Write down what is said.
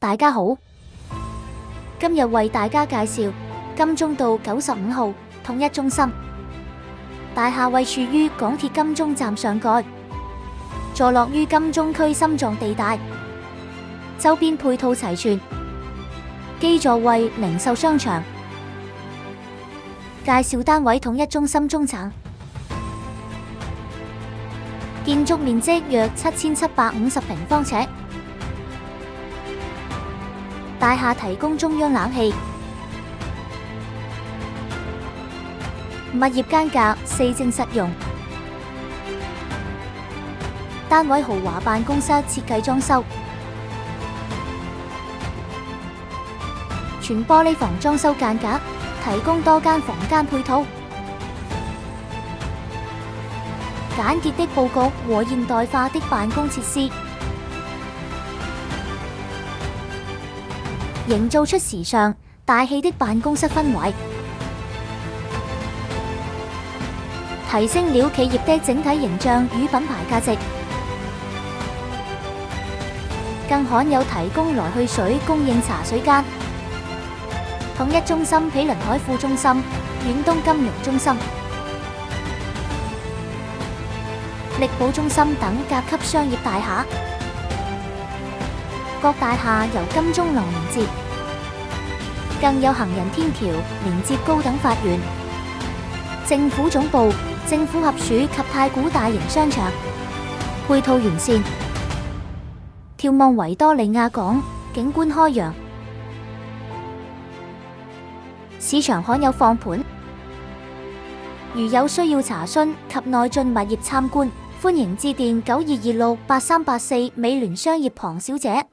大家好，今日為大家介紹金鐘道95號統一中心大廈，位處於港鐵金鐘站上蓋，坐落於金鐘區心臟地帶，周邊配套齊全，基座位、零售商場。介紹單位：統一中心中層，建築面積約7750平方尺。大廈提供中央冷氣，物業間隔4正實用。單位豪華辦公室設計裝修，全玻璃房裝修間隔，提供多間房間配套。簡潔的佈局和現代化的辦公設施，營造出時尚大氣的辦公室氛圍，提升了企業的整體形象與品牌價值。更罕有提供來去水供應茶水間。統一中心毗鄰海富中心、遠東金融中心、力寶中心等甲級商業大廈，各大廈由金鐘廊連接，更有行人天橋連接高等法院、政府總部、政府合署及太古大型商場，配套完善，眺望維多利亞港，景觀開揚。市場罕有放盤，如有需要查詢及內進物業參觀，歡迎致電92268384美聯商業龐小姐。